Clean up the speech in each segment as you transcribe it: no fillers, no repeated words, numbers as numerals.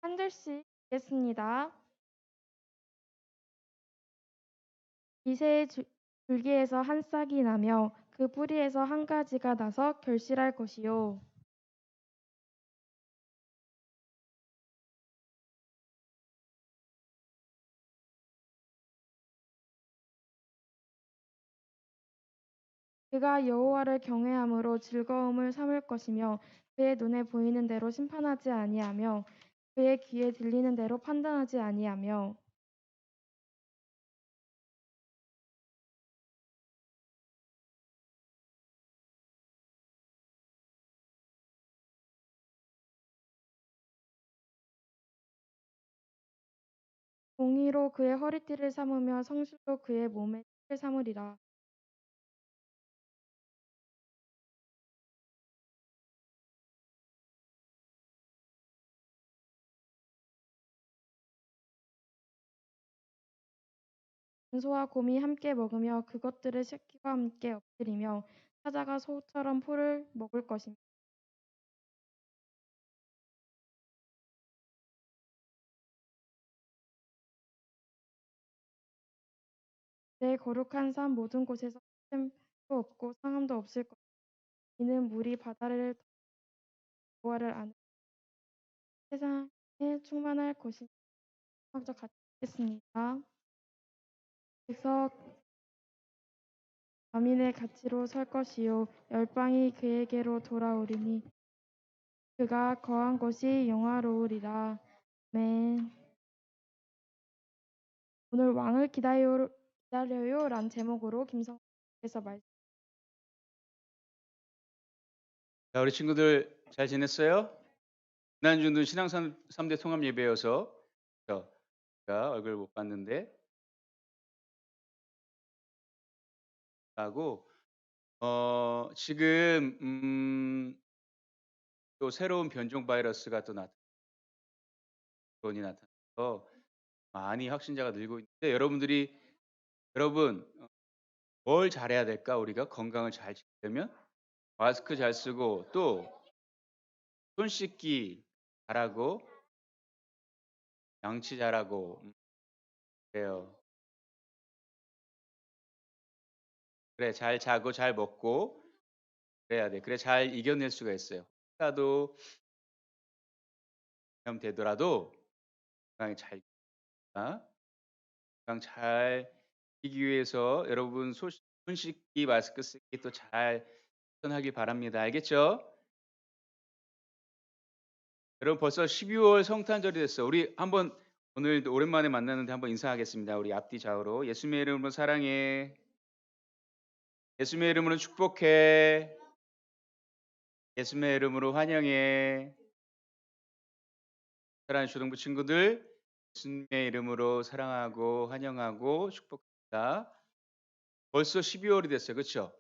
한 줄씩 읽겠습니다. 이새의 줄기에서 한 싹이 나며 그 뿌리에서 한 가지가 나서 결실할 것이요. 그가 여호와를 경외함으로 즐거움을 삼을 것이며 그의 눈에 보이는 대로 심판하지 아니하며 그의 귀에 들리는 대로 판단하지 아니하며 공의로 그의 허리띠를 삼으며 성실로 그의 몸에 띠를 삼으리라. 소와 곰이 함께 먹으며 그것들을 새끼와 함께 엎드리며 사자가 소처럼 풀을 먹을 것이며 내 거룩한 산 모든 곳에서 샘도 없고 상함도 없을 것이며 이는 물이 바다를 여호와를 아는 세상에 충만할 것이니 먼저 같이 읽겠습니다. 그래서 만민의 가치로 설 것이요 열방이 그에게로 돌아오리니 그가 거한 곳이 영화로우리라. 아멘. 오늘 왕을 기다려요란 제목으로 김성께서 말씀. 자, 우리 친구들 잘 지냈어요? 지난주는 신앙 3대 통합 예배여서 제가 얼굴 못 봤는데 하고 지금 또 새로운 변종 바이러스가 또 나타나서 많이 확진자가 늘고 있는데 여러분 뭘 잘해야 될까? 우리가 건강을 잘 지키려면 마스크 잘 쓰고 또 손 씻기 잘하고 양치 잘하고 그래요. 그래 잘 자고 잘 먹고 그래야 돼. 그래 잘 이겨낼 수가 있어요. 혹시라도 되더라도 건강히 잘 건강 잘 지키기 위해서 여러분 손 씻기, 마스크 쓰기 또 잘 실천하길 바랍니다. 알겠죠? 여러분 벌써 12월 성탄절이 됐어요. 우리 한번 오늘 오랜만에 만나는데 한번 인사하겠습니다. 우리 앞뒤 좌우로 예수님의 이름으로 사랑해. 예수님의 이름으로 축복해. 예수님의 이름으로 환영해. 사랑하는 초등부 친구들, 예수님의 이름으로 사랑하고 환영하고 축복합니다. 벌써 12월이 됐어요. 그렇죠?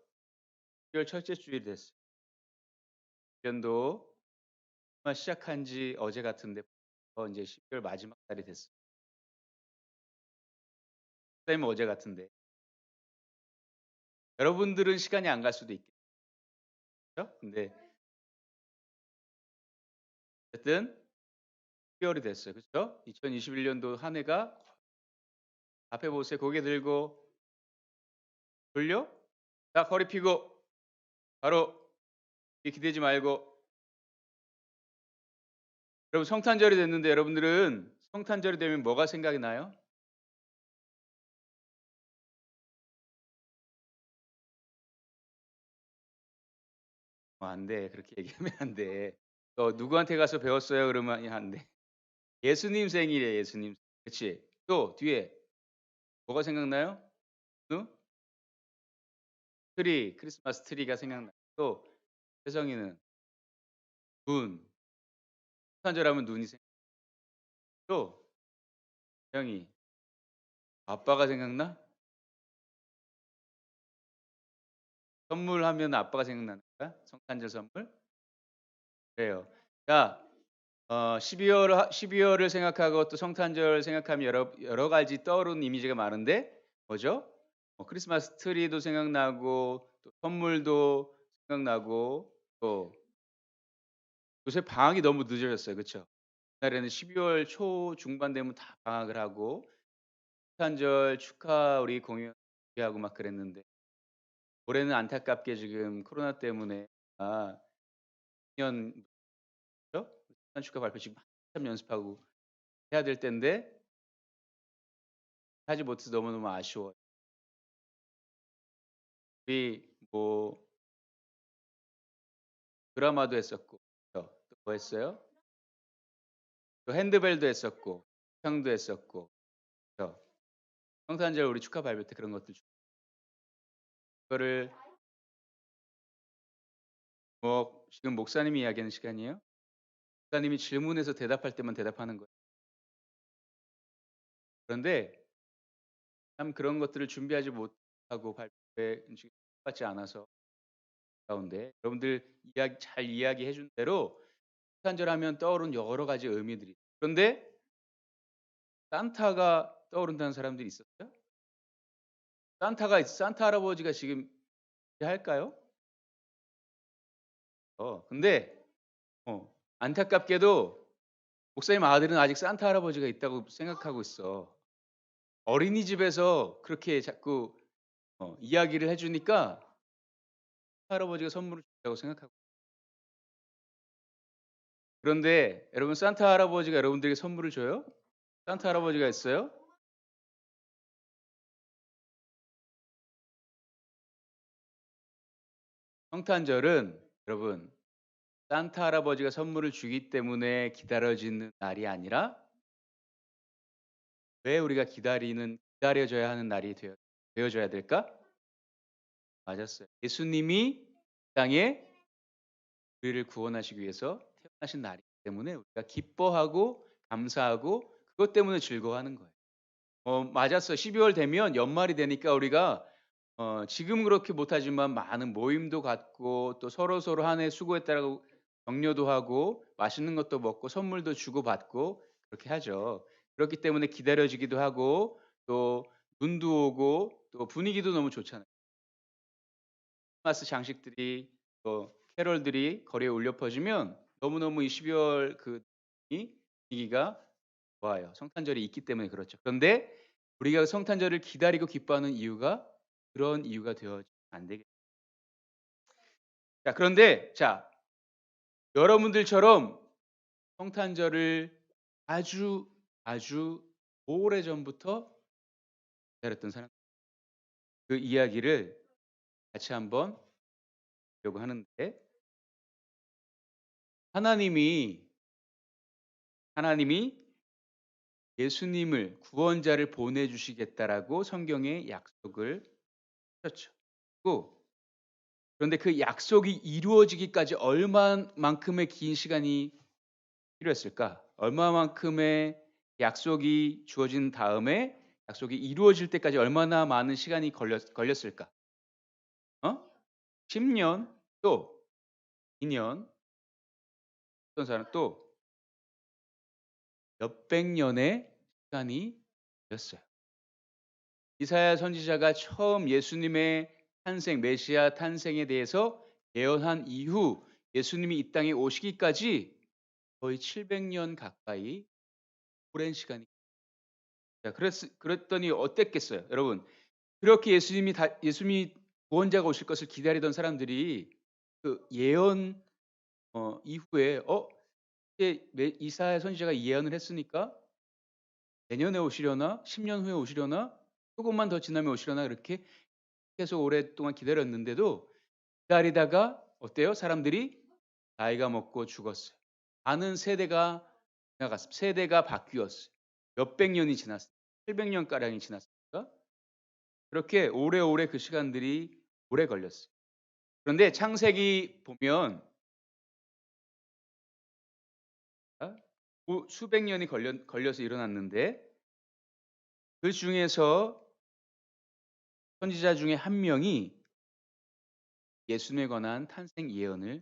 12월 첫째 주일이 됐어요. 1년도 시작한 지 어제 같은데 이제 12월 마지막 달이 됐어요. 선생님은 어제 같은데. 여러분들은 시간이 안 갈 수도 있겠죠? 근데 어쨌든 12월이 됐어요. 그렇죠? 2021년도 한 해가 앞에 보세요. 고개 들고 돌려? 자, 허리 펴고 바로 기대지 말고. 여러분 성탄절이 됐는데 여러분들은 성탄절이 되면 뭐가 생각이 나요? 안 돼. 그렇게 얘기하면 안 돼. 누구한테 가서 배웠어요? 그러면 안 돼. 예수님 생일이에요, 예수님. 그치? 또 뒤에 뭐가 생각나요? 응? 크리스마스 트리가 생각나요. 또 혜성이는 눈. 성탄절하면 눈이 생각. 또 형이 아빠가 생각나? 선물하면 아빠가 생각나는 거야? 성탄절 선물? 그래요. 자, 12월을 생각하고 또 성탄절 생각하면 여러 가지 떠오르는 이미지가 많은데 뭐죠? 크리스마스 트리도 생각나고 또 선물도 생각나고 또 요새 방학이 너무 늦어졌어요. 그쵸? 옛날에는 12월 초 중반 되면 다 방학을 하고 성탄절 축하 우리 공연 하고 막 그랬는데 올해는 안타깝게 지금 코로나 때문에 년 죠? 성탄 축하 발표 지금 한참 연습하고 해야 될 텐데 하지 못해서 너무너무 아쉬워요. 우리 뭐 드라마도 했었고 또 뭐 했어요? 또 핸드벨도 했었고 형도 했었고 저 성탄절 우리 축하 발표 때 그런 것들 그거를 뭐 지금 목사님이 이야기하는 시간이에요? 목사님이 질문해서 대답할 때만 대답하는 거예요. 그런데 참 그런 것들을 준비하지 못하고 발표에 지금 받지 않아서 가운데 여러분들 이야기 잘 이야기해 준 대로 성탄절 하면 떠오르는 여러 가지 의미들이 그런데 산타가 떠오른다는 사람들이 있었어요? 산타 할아버지가 지금 할까요? 근데 안타깝게도 목사님 아들은 아직 산타 할아버지가 있다고 생각하고 있어. 어린이집에서 그렇게 자꾸 이야기를 해 주니까 할아버지가 선물을 준다고 생각하고 그런데 여러분 산타 할아버지가 여러분들에게 선물을 줘요? 산타 할아버지가 있어요? 성탄절은 여러분 산타 할아버지가 선물을 주기 때문에 기다려지는 날이 아니라 왜 우리가 기다려져야 하는 날이 되어져야 될까? 맞았어요. 예수님이 이 땅에 우리를 구원하시기 위해서 태어나신 날이기 때문에 우리가 기뻐하고 감사하고 그것 때문에 즐거워하는 거예요. 맞았어요. 12월 되면 연말이 되니까 우리가 지금 그렇게 못하지만 많은 모임도 갖고 또 서로서로 한 해 수고했다라고 격려도 하고 맛있는 것도 먹고 선물도 주고받고 그렇게 하죠. 그렇기 때문에 기다려지기도 하고 또 눈도 오고 또 분위기도 너무 좋잖아요. 크리스마스 장식들이 또 캐럴들이 거리에 울려 퍼지면 너무너무 이 12월 이 분위기가 좋아요. 성탄절이 있기 때문에 그렇죠. 그런데 우리가 성탄절을 기다리고 기뻐하는 이유가 그런 이유가 되어지면 안 되겠죠. 자, 그런데 자, 여러분들처럼 성탄절을 아주 아주 오래전부터 기다렸던 사람 그 이야기를 같이 한번 보려고 하는데 하나님이 예수님을 구원자를 보내 주시겠다라고 성경에 약속을 하셨죠. 또 그런데 그 약속이 이루어지기까지 얼마만큼의 긴 시간이 필요했을까? 얼마만큼의 약속이 주어진 다음에 약속이 이루어질 때까지 얼마나 많은 시간이 걸렸을까? 10년 또 2년 어떤 사람 또 몇백 년의 시간이 걸렸어요. 이사야 선지자가 처음 예수님의 탄생, 메시아 탄생에 대해서 예언한 이후 예수님이 이 땅에 오시기까지 거의 700년 가까이 오랜 시간이 자, 그랬더니 어땠겠어요? 여러분, 그렇게 예수님이 구원자가 오실 것을 기다리던 사람들이 그 예언 이후에 이제 이사야 선지자가 예언을 했으니까 내년에 오시려나? 10년 후에 오시려나? 조금만 더 지나면 오시려나? 이렇게 계속 오랫동안 기다렸는데도 기다리다가 어때요? 사람들이 나이가 먹고 죽었어요. 많은 세대가 지나갔어요. 세대가 바뀌었어요. 몇백 년이 지났어요. 700년 가량이 지났으니까 그렇게 오래오래 그 시간들이 오래 걸렸어요. 그런데 창세기 보면 수백 년이 걸려서 일어났는데 그 중에서 선지자 중에 한 명이 예수님에 관한 탄생 예언을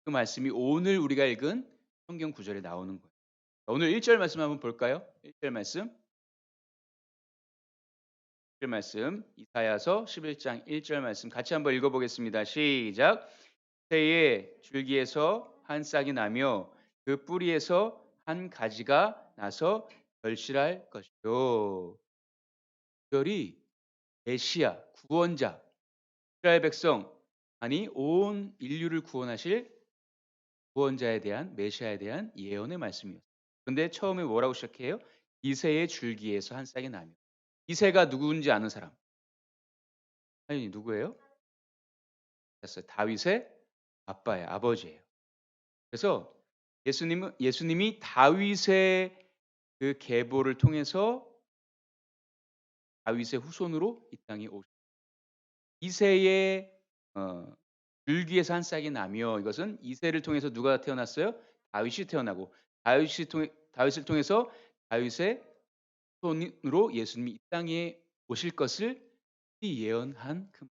그 말씀이 오늘 우리가 읽은 성경 구절에 나오는 거예요. 오늘 1절 말씀 한번 볼까요? 1절 말씀. 1절 말씀. 이사야서 11장 1절 말씀 같이 한번 읽어 보겠습니다. 시작. 새의 줄기에서 한 싹이 나며 그 뿌리에서 한 가지가 나서 결실할 것이요. 특별히 메시아, 구원자, 이스라엘 백성, 아니 온 인류를 구원하실 구원자에 대한 메시아에 대한 예언의 말씀이었어요. 근데 처음에 뭐라고 시작해요? 이새의 줄기에서 한 싹이 나며. 이새가 누구인지 아는 사람? 아니 누구예요? 됐어요. 다윗의 아빠예요. 아버지예요. 그래서 예수님이 다윗의 그 계보를 통해서 다윗의 후손으로 이 땅에 오셨어요. 이새의 줄기에서 한 싹이 나며, 이것은 이새를 통해서 누가 태어났어요? 다윗이 태어나고, 다윗을 통해서 다윗의 손으로 예수님이 이 땅에 오실 것을 예언한 그.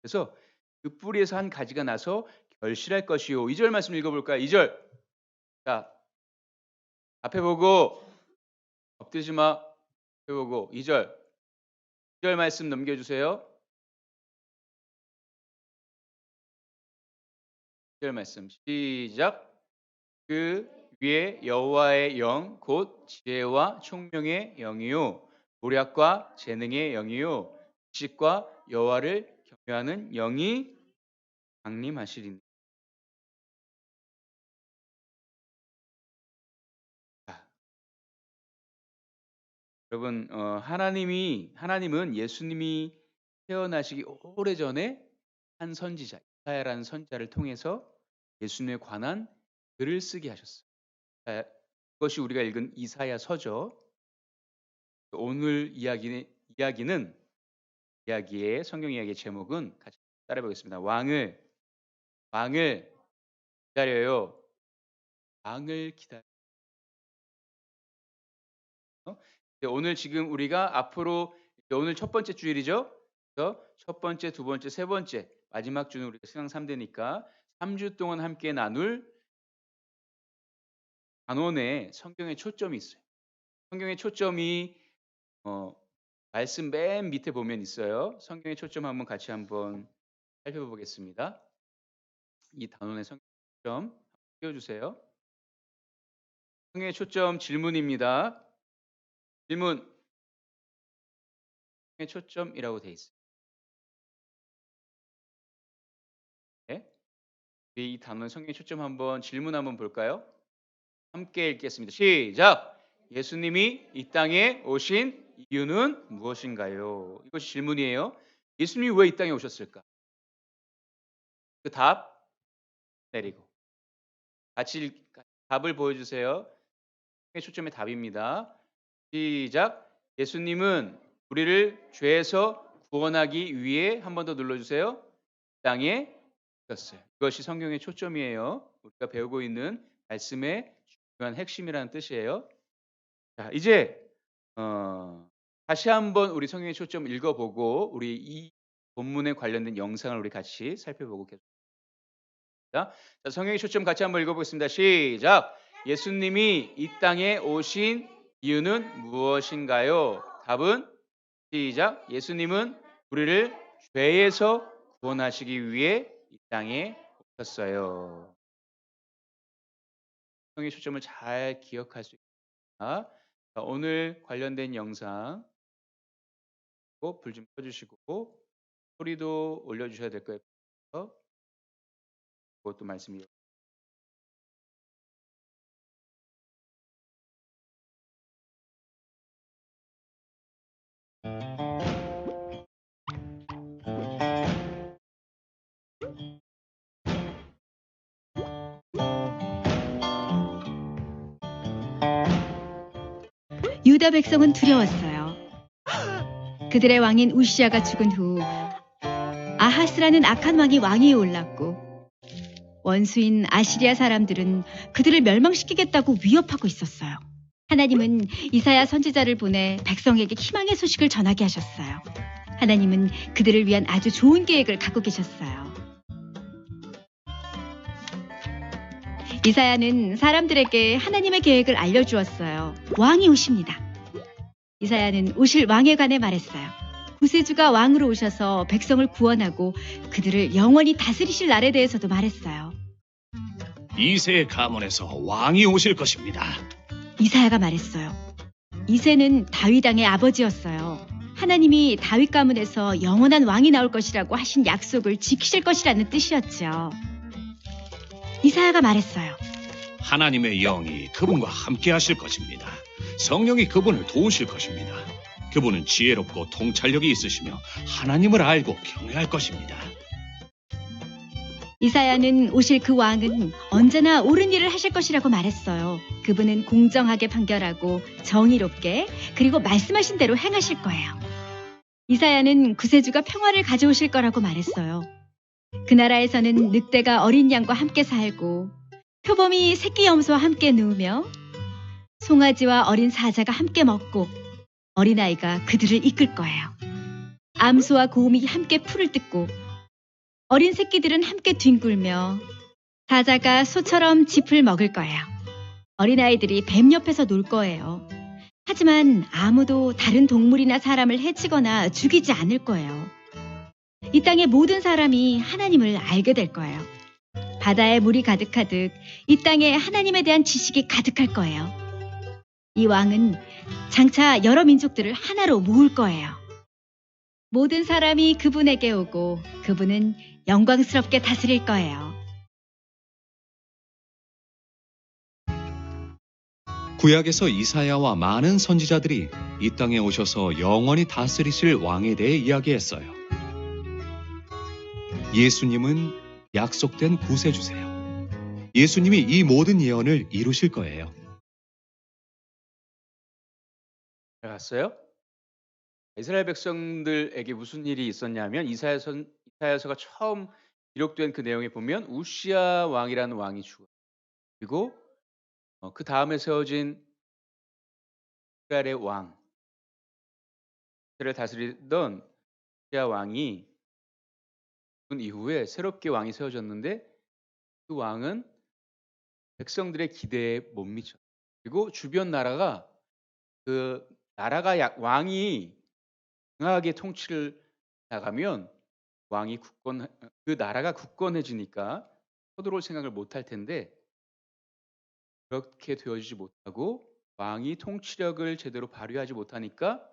그래서 그 뿌리에서 한 가지가 나서 결실할 것이요. 2절 말씀 읽어볼까요? 2절. 자, 앞에 보고 엎드리지 마. 앞에 보고 2절. 2절 말씀 넘겨주세요. 2절 말씀 시작. 그 위에 여호와의 영 곧 지혜와 총명의 영이요 도략과 재능의 영이요 지식과 여호와를 경외하는 영이 강림하시리니. 여러분, 하나님은 예수님이 태어나시기 오래전에 한 선지자, 이사야라는 선지자를 통해서 예수님에 관한 글을 쓰게 하셨어요. 그것이 우리가 읽은 이사야서죠. 오늘 이야기의 성경 이야기의 제목은 같이 따라해 보겠습니다. 왕을 기다려요. 왕을 기다려. 오늘 지금 우리가 앞으로 오늘 첫 번째 주일이죠. 그래서 첫 번째, 두 번째, 세 번째, 마지막 주는 우리가 신앙 3대니까 3주 동안 함께 나눌 단원에 성경의 초점이 있어요. 성경의 초점이 말씀 맨 밑에 보면 있어요. 성경의 초점 같이 한번 살펴보겠습니다. 이 단원의 성경 초점 띄워주세요. 성경의 초점 질문입니다. 질문. 성경의 초점이라고 돼 있어요. 네? 이 단원 성경의 초점 한번 질문 한번 볼까요? 함께 읽겠습니다. 시작. 예수님이 이 땅에 오신 이유는 무엇인가요? 이것이 질문이에요. 예수님이 왜 이 땅에 오셨을까? 그 답 내리고 같이 답을 보여주세요. 초점의 답입니다. 시작. 예수님은 우리를 죄에서 구원하기 위해 한 번 더 눌러주세요. 땅에 오셨어요. 이것이 성경의 초점이에요. 우리가 배우고 있는 말씀의 중요한 핵심이라는 뜻이에요. 자, 이제 다시 한번 우리 성경의 초점 읽어보고 우리 이 본문에 관련된 영상을 우리 같이 살펴보고 계십니다. 자, 성경의 초점 같이 한번 읽어보겠습니다. 시작. 예수님이 이 땅에 오신 이유는 무엇인가요? 답은 시작. 예수님은 우리를 죄에서 구원하시기 위해 이 땅에 오셨어요. 성경의 초점을 잘 기억할 수 있습니다. 오늘 관련된 영상 불 좀 켜주시고 소리도 올려주셔야 될 거예요. 그것도 말씀이요. 유다 백성은 두려웠어요. 그들의 왕인 우시아가 죽은 후 아하스라는 악한 왕이 왕위에 올랐고 원수인 아시리아 사람들은 그들을 멸망시키겠다고 위협하고 있었어요. 하나님은 이사야 선지자를 보내 백성에게 희망의 소식을 전하게 하셨어요. 하나님은 그들을 위한 아주 좋은 계획을 갖고 계셨어요. 이사야는 사람들에게 하나님의 계획을 알려주었어요. 왕이 오십니다. 이사야는 오실 왕에 관해 말했어요. 구세주가 왕으로 오셔서 백성을 구원하고 그들을 영원히 다스리실 날에 대해서도 말했어요. 이새의 가문에서 왕이 오실 것입니다. 이사야가 말했어요. 이새는 다윗 왕의 아버지였어요. 하나님이 다윗 가문에서 영원한 왕이 나올 것이라고 하신 약속을 지키실 것이라는 뜻이었죠. 이사야가 말했어요. 하나님의 영이 그분과 함께 하실 것입니다. 성령이 그분을 도우실 것입니다. 그분은 지혜롭고 통찰력이 있으시며 하나님을 알고 경외할 것입니다. 이사야는 오실 그 왕은 언제나 옳은 일을 하실 것이라고 말했어요. 그분은 공정하게 판결하고 정의롭게 그리고 말씀하신 대로 행하실 거예요. 이사야는 구세주가 평화를 가져오실 거라고 말했어요. 그 나라에서는 늑대가 어린 양과 함께 살고 표범이 새끼 염소와 함께 누우며 송아지와 어린 사자가 함께 먹고 어린아이가 그들을 이끌 거예요. 암소와 곰이 함께 풀을 뜯고 어린 새끼들은 함께 뒹굴며 사자가 소처럼 짚을 먹을 거예요. 어린아이들이 뱀 옆에서 놀 거예요. 하지만 아무도 다른 동물이나 사람을 해치거나 죽이지 않을 거예요. 이 땅의 모든 사람이 하나님을 알게 될 거예요. 바다에 물이 가득하듯 이 땅에 하나님에 대한 지식이 가득할 거예요. 이 왕은 장차 여러 민족들을 하나로 모을 거예요. 모든 사람이 그분에게 오고 그분은 영광스럽게 다스릴 거예요. 구약에서 이사야와 많은 선지자들이 이 땅에 오셔서 영원히 다스리실 왕에 대해 이야기했어요. 예수님은 약속된 구세주세요. 예수님이 이 모든 예언을 이루실 거예요. 잘 갔어요? 이스라엘 백성들에게 무슨 일이 있었냐면 이사야서가 처음 기록된 그 내용에 보면 우시야 왕이라는 왕이 죽었고 그리고 그 다음에 세워진 이스라엘의 왕, 이스라엘을 다스리던 우시야 왕이 죽은 이후에 새롭게 왕이 세워졌는데 그 왕은 백성들의 기대에 못 미쳤어요. 그리고 주변 나라가 왕이 강하게 통치를 나가면 그 나라가 굳건해지니까 서두를 생각을 못할 텐데 그렇게 되어지지 못하고 왕이 통치력을 제대로 발휘하지 못하니까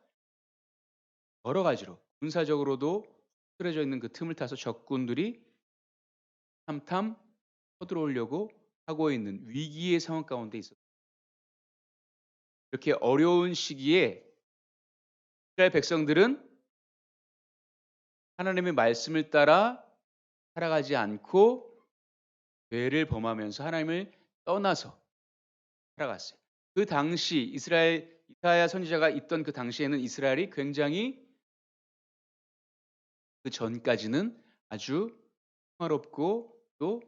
여러 가지로 군사적으로도 흐트러져 있는 그 틈을 타서 적군들이 탐탐 쳐들어오려고 하고 있는 위기의 상황 가운데 있었어요. 이렇게 어려운 시기에 이스라엘 백성들은 하나님의 말씀을 따라 살아가지 않고 죄를 범하면서 하나님을 떠나서 살아갔어요. 그 당시 이사야 선지자가 있던 그 당시에는 이스라엘이 굉장히 그 전까지는 아주 평화롭고 또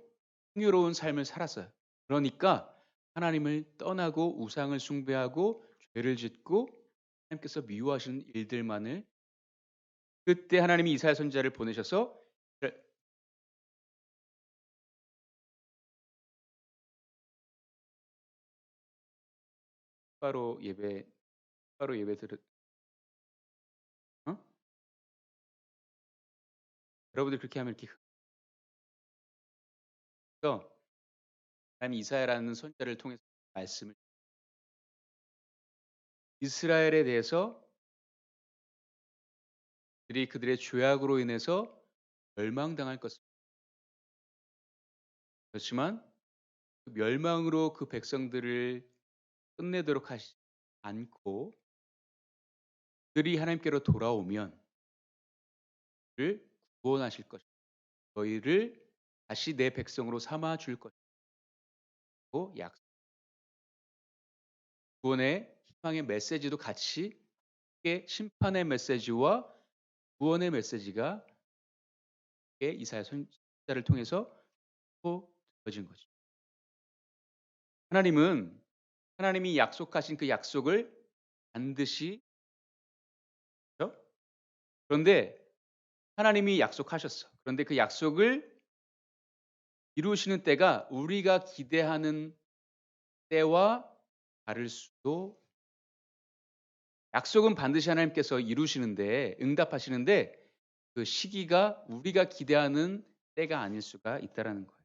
풍요로운 삶을 살았어요. 그러니까 하나님을 떠나고 우상을 숭배하고 죄를 짓고 하나님께서 미워하시는 일들만을 그때 하나님이 이사야 선지자를 보내셔서 바로 예배 들으 여러분들 그렇게 하면 이렇게 그래서 하나님 이사야라는 선지자를 통해서 말씀을 이스라엘에 대해서 그들의 죄악으로 인해서 멸망당할 것을 그렇지만 그 멸망으로 그 백성들을 끝내도록 하시지 않고 그들이 하나님께로 돌아오면 그를 구원하실 것이고 너희를 다시 내 백성으로 삼아 줄 것이고 약속 구원의 희망의 메시지도 같이 심판의 메시지와 구원의 메시지가 이사야 선지자를 통해서 되어진 거죠. 하나님이 약속하신 그 약속을 반드시 그렇죠? 그런데 하나님이 약속하셨어. 그런데 그 약속을 이루시는 때가 우리가 기대하는 때와 다를 수도 약속은 반드시 하나님께서 이루시는데 응답하시는데 그 시기가 우리가 기대하는 때가 아닐 수가 있다라는 거예요.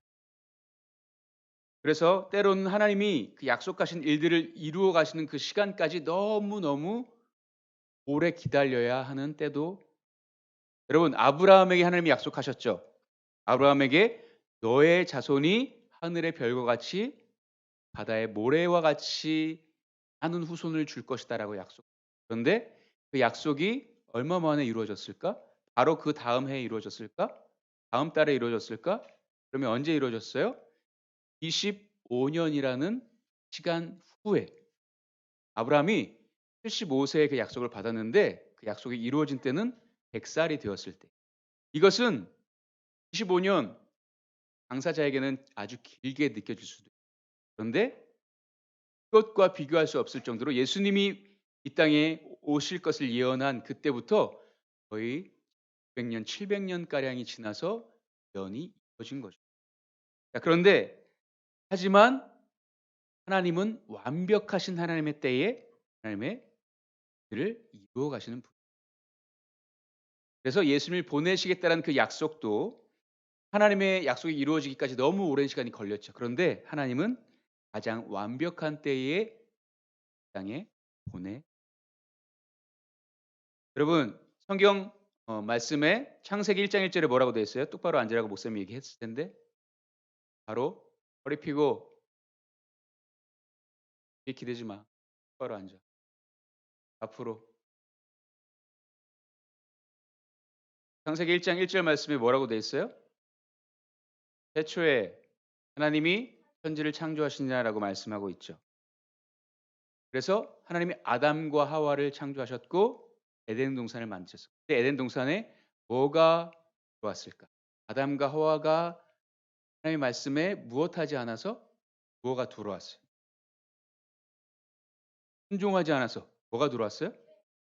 그래서 때로는 하나님이 그 약속하신 일들을 이루어 가시는 그 시간까지 너무너무 오래 기다려야 하는 때도 여러분 아브라함에게 하나님이 약속하셨죠. 아브라함에게 너의 자손이 하늘의 별과 같이 바다의 모래와 같이 많은 후손을 줄 것이다라고 약속. 그런데 그 약속이 얼마 만에 이루어졌을까? 바로 그 다음 해에 이루어졌을까? 다음 달에 이루어졌을까? 그러면 언제 이루어졌어요? 25년이라는 시간 후에 아브라함이 75세에 그 약속을 받았는데 그 약속이 이루어진 때는 100살이 되었을 때. 이것은 25년 당사자에게는 아주 길게 느껴질 수도 있어요. 그런데 그것과 비교할 수 없을 정도로 예수님이 이 땅에 오실 것을 예언한 그때부터 거의 600년, 700년 가량이 지나서 예언이 이루어진 거죠. 자, 그런데 하지만 하나님은 완벽하신 하나님의 때에 하나님의 일을 이루어 가시는 분. 그래서 예수님을 보내시겠다는 그 약속도 하나님의 약속이 이루어지기까지 너무 오랜 시간이 걸렸죠. 그런데 하나님은 가장 완벽한 때에 땅에 보내. 여러분 성경 말씀에 창세기 1장 1절에 뭐라고 되어 있어요? 똑바로 앉으라고 목사님이 얘기했을 텐데 바로 허리 펴고 뒤에 기대지 마. 똑바로 앉아. 앞으로. 창세기 1장 1절 말씀에 뭐라고 되어 있어요? 태초에 하나님이 천지를 창조하시냐라고 말씀하고 있죠. 그래서 하나님이 아담과 하와를 창조하셨고 에덴 동산을 만드셨어요. 근데 에덴 동산에 뭐가 들어왔을까? 아담과 하와가 하나님의 말씀에 무엇하지 않아서 뭐가 들어왔어요? 순종하지 않아서 뭐가 들어왔어요?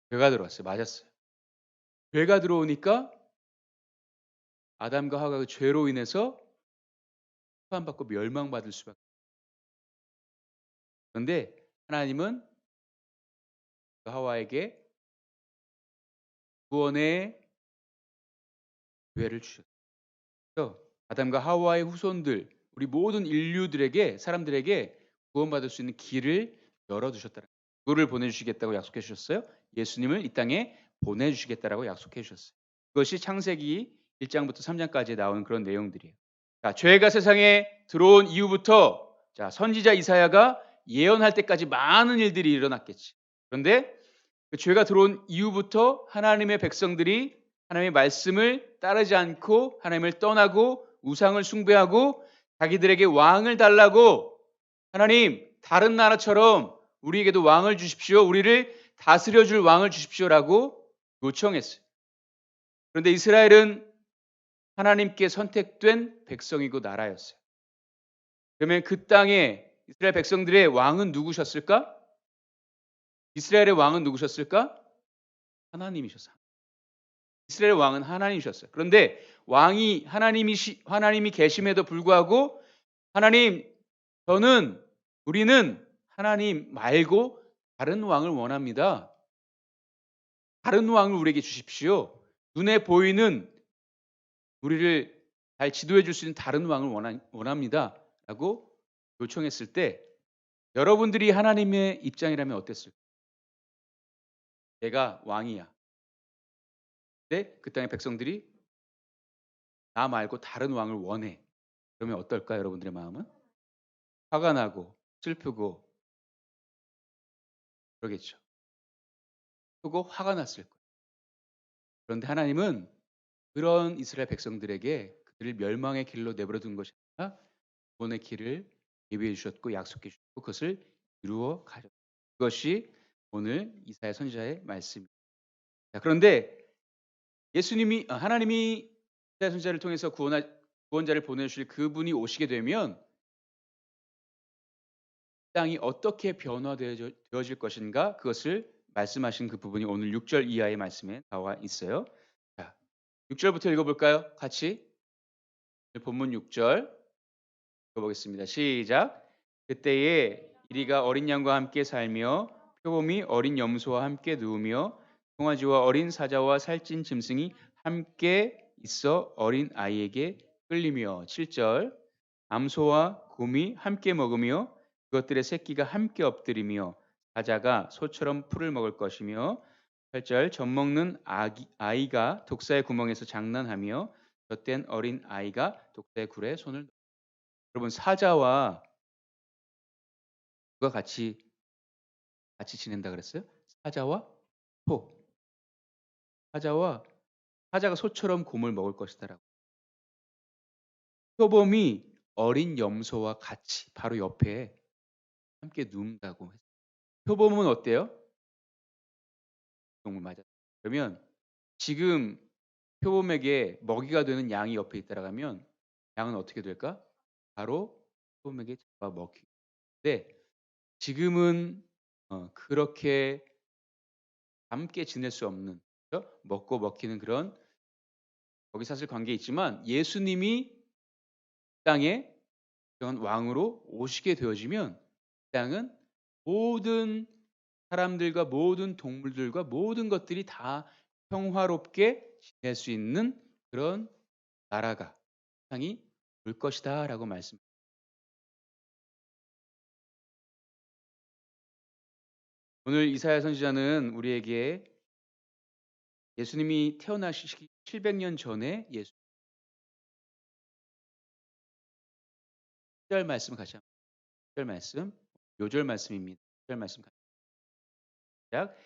죄가 들어왔어요. 맞았어요. 죄가 들어오니까 아담과 하와가 그 죄로 인해서 심판받고 멸망받을 수밖에. 그런데 하나님은 하와에게 구원의 기회를 주셨어요. 아담과 하와의 후손들, 우리 모든 인류들에게 사람들에게 구원받을 수 있는 길을 열어두셨다. 그거를 보내주시겠다고 약속해 주셨어요. 예수님을 이 땅에 보내주시겠다라고 약속해 주셨어요. 그것이 창세기 1장부터 3장까지 나오는 그런 내용들이에요. 자, 죄가 세상에 들어온 이후부터 자, 선지자 이사야가 예언할 때까지 많은 일들이 일어났겠지. 그런데 그 죄가 들어온 이후부터 하나님의 백성들이 하나님의 말씀을 따르지 않고 하나님을 떠나고 우상을 숭배하고 자기들에게 왕을 달라고 하나님 다른 나라처럼 우리에게도 왕을 주십시오. 우리를 다스려 줄 왕을 주십시오라고 요청했어요. 그런데 이스라엘은 하나님께 선택된 백성이고 나라였어요. 그러면 그 땅에 이스라엘 백성들의 왕은 누구셨을까? 이스라엘의 왕은 누구셨을까? 하나님이셨어요. 이스라엘 왕은 하나님이셨어요. 그런데 왕이 하나님이 계심에도 불구하고 하나님 우리는 하나님 말고 다른 왕을 원합니다. 다른 왕을 우리에게 주십시오. 눈에 보이는 우리를 잘 지도해 줄 수 있는 다른 왕을 원합니다. 라고 요청했을 때 여러분들이 하나님의 입장이라면 어땠을까요? 내가 왕이야. 근데 그 땅의 백성들이 나 말고 다른 왕을 원해. 그러면 어떨까요, 여러분들의 마음은? 화가 나고 슬프고 그러겠죠. 그리고 화가 났을 거예요. 그런데 하나님은 그런 이스라엘 백성들에게 그들을 멸망의 길로 내버려 둔 것이 아니라 구원의 길을 예비해 주셨고 약속해 주셨고 그것을 이루어 가셨습니다. 그것이 오늘 이사야 선지자의 말씀입니다. 자, 그런데 하나님이 이사야 선지자를 통해서 구원자를 보내주실 그분이 오시게 되면 땅이 어떻게 변화되어질 것인가 그것을 말씀하신 그 부분이 오늘 6절 이하의 말씀에 나와 있어요. 자, 6절부터 읽어볼까요? 같이 본문 6절 읽어보겠습니다. 시작. 그때에 이리가 어린 양과 함께 살며 표범이 어린 염소와 함께 누우며 송아지와 어린 사자와 살찐 짐승이 함께 있어 어린 아이에게 끌리며 7절 암소와 곰이 함께 먹으며 그것들의 새끼가 함께 엎드리며 사자가 소처럼 풀을 먹을 것이며 8절 젖먹는 아이가 독사의 구멍에서 장난하며 젖된 어린 아이가 독사의 굴에 손을 넣- 여러분 사자와 누가 같이 지낸다 그랬어요? 사자와 소. 사자가 소처럼 곰을 먹을 것이다라고. 표범이 어린 염소와 같이 바로 옆에 함께 눕는다고 했어요. 표범은 어때요? 동물 맞아. 그러면 지금 표범에게 먹이가 되는 양이 옆에 있다라 하면 양은 어떻게 될까? 바로 표범에게 잡아 먹히는데 지금은 그렇게 함께 지낼 수 없는 그죠? 먹고 먹히는 그런 거기 사실 관계 있지만 예수님이 땅에 그런 왕으로 오시게 되어지면 땅은 모든 사람들과 모든 동물들과 모든 것들이 다 평화롭게 지낼 수 있는 그런 나라가 세상이 올 것이다라고 말씀. 오늘 이사야 선지자는 우리에게 예수님이 태어나시기 700년 전에 예수 1절 말씀 같이 한번 1절 말씀 요절 말씀입니다. 1절 말씀 같이 시작.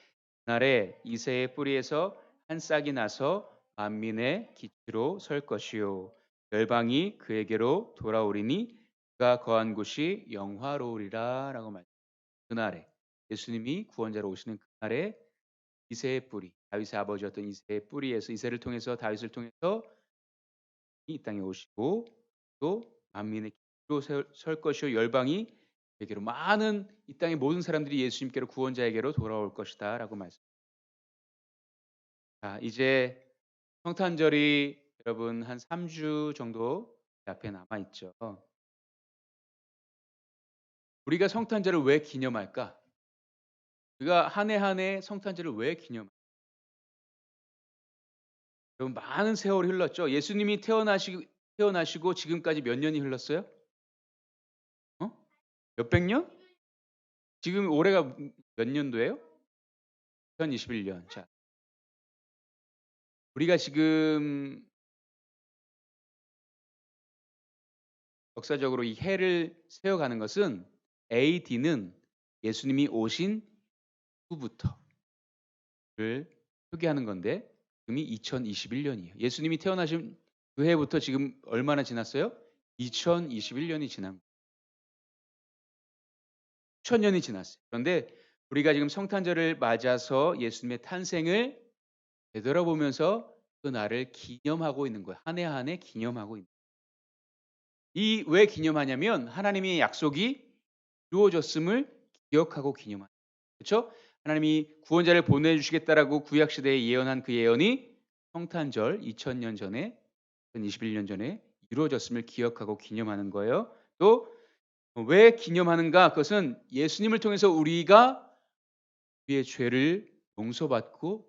그날에 이새의 뿌리에서 한 싹이 나서 만민의 기초로 설 것이요 열방이 그에게로 돌아오리니 그가 거한 곳이 영화로우리라라고 말씀. 그날에 예수님이 구원자로 오시는 그날에 이새의 뿌리 다윗의 아버지였던 이새의 뿌리에서 이새를 통해서 다윗을 통해서 이 땅에 오시고 또 만민의 기초로 설 것이요 열방이 그에게로 많은 이 땅의 모든 사람들이 예수님께로 구원자에게로 돌아올 것이다라고 말씀. 자, 이제 성탄절이 여러분 한 3주 정도 앞에 남아 있죠. 우리가 성탄절을 왜 기념할까? 우리가 한 해 한 해 성탄절을 왜 기념할까? 여러분 많은 세월이 흘렀죠. 예수님이 태어나시고 지금까지 몇 년이 흘렀어요? 몇백 년? 지금 올해가 몇 년도예요? 2021년. 자, 우리가 지금 역사적으로 이 해를 세워가는 것은 AD는 예수님이 오신 후부터를 표기하는 건데 지금이 2021년이에요. 예수님이 태어나신 그 해부터 지금 얼마나 지났어요? 2021년이 지난 1000년이 지났어요. 그런데 우리가 지금 성탄절을 맞아서 예수님의 탄생을 되돌아보면서 그 날을 기념하고 있는 거예요. 한 해 한 해 기념하고 있는 거예요. 이 왜 기념하냐면 하나님의 약속이 이루어졌음을 기억하고 기념하는 거예요. 그렇죠? 하나님이 구원자를 보내주시겠다라고 구약시대에 예언한 그 예언이 성탄절 2000년 전에 2021년 전에 이루어졌음을 기억하고 기념하는 거예요. 또 왜 기념하는가? 그것은 예수님을 통해서 우리가 우리의 죄를 용서받고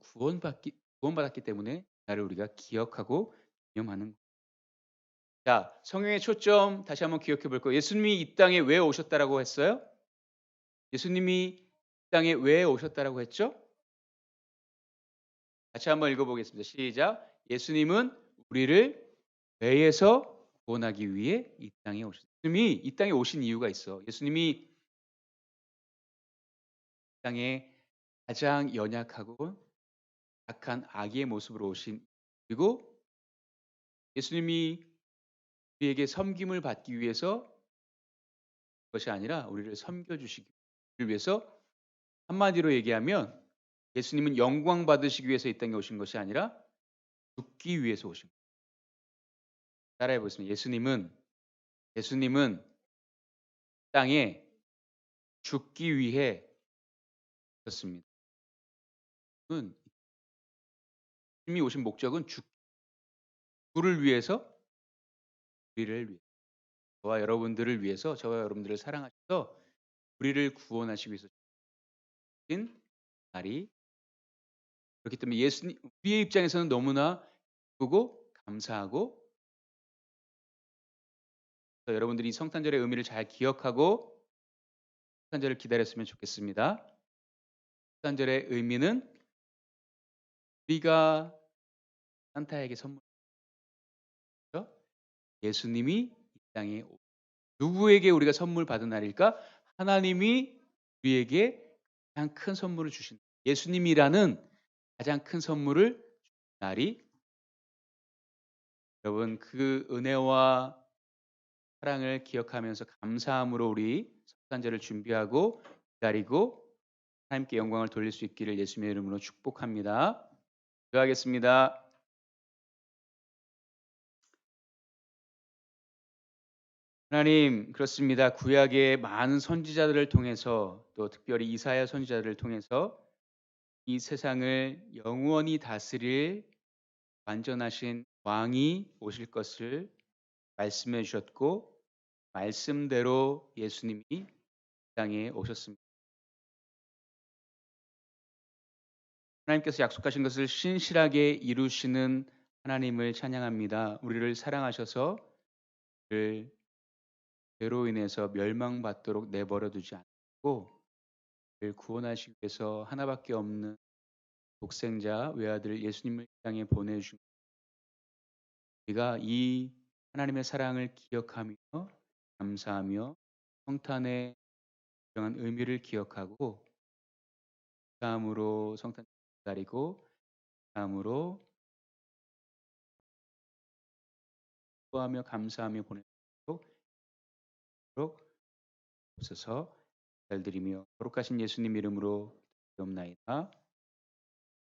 구원받았기 때문에 나를 우리가 기억하고 기념하는 거예요. 자, 성경의 초점 다시 한번 기억해 볼 거예요. 예수님이 이 땅에 왜 오셨다라고 했어요? 예수님이 이 땅에 왜 오셨다라고 했죠? 같이 한번 읽어보겠습니다. 시작. 예수님은 우리를 죄에서 구원하기 위해 이 땅에 오셨어요. 예수님이 이 땅에 오신 이유가 있어. 예수님이 이 땅에 가장 연약하고 악한 아기의 모습으로 오신 그리고 예수님이 우리에게 섬김을 받기 위해서 것이 아니라 우리를 섬겨주시기 위해서 한마디로 얘기하면 예수님은 영광 받으시기 위해서 이 땅에 오신 것이 아니라 죽기 위해서 오신 거예요. 따라해 보겠습니다. 예수님은 땅에 죽기 위해 오셨습니다. 예수님이 오신 목적은 누구를 위해서? 우리를 위해. 저와 여러분들을 위해서 저와 여러분들을 사랑하셔서 우리를 구원하시기 위해서 주신 날이 그렇기 때문에 예수님 우리의 입장에서는 너무나 기쁘고 감사하고 여러분들이 성탄절의 의미를 잘 기억하고 성탄절을 기다렸으면 좋겠습니다. 성탄절의 의미는 우리가 산타에게 선물, 예수님이 이 땅에 누구에게 우리가 선물 받은 날일까? 하나님이 우리에게 가장 큰 선물을 주신 예수님이라는 가장 큰 선물을 주신 날이 여러분 그 은혜와 사랑을 기억하면서 감사함으로 우리 성탄절을 준비하고 기다리고 하나님께 영광을 돌릴 수 있기를 예수님의 이름으로 축복합니다. 기도하겠습니다. 하나님, 그렇습니다. 구약의 많은 선지자들을 통해서 또 특별히 이사야 선지자들을 통해서 이 세상을 영원히 다스릴 완전하신 왕이 오실 것을 말씀해 주셨고 말씀대로 예수님이 이 땅에 오셨습니다. 하나님께서 약속하신 것을 신실하게 이루시는 하나님을 찬양합니다. 우리를 사랑하셔서 우리를 죄로 인해서 멸망받도록 내버려 두지 않고 우리를 구원하시기 위해서 하나밖에 없는 독생자 외아들 예수님을 이 땅에 보내주신 우리가 이 하나님의 사랑을 기억하며 감사하며 성탄의 진정한 의미를 기억하고 다음으로 성탄 기다리고 다음으로 기도하며 감사하며 보내도록 없어서 잘 드리며 거룩하신 예수님 이름으로 기도옵나이다.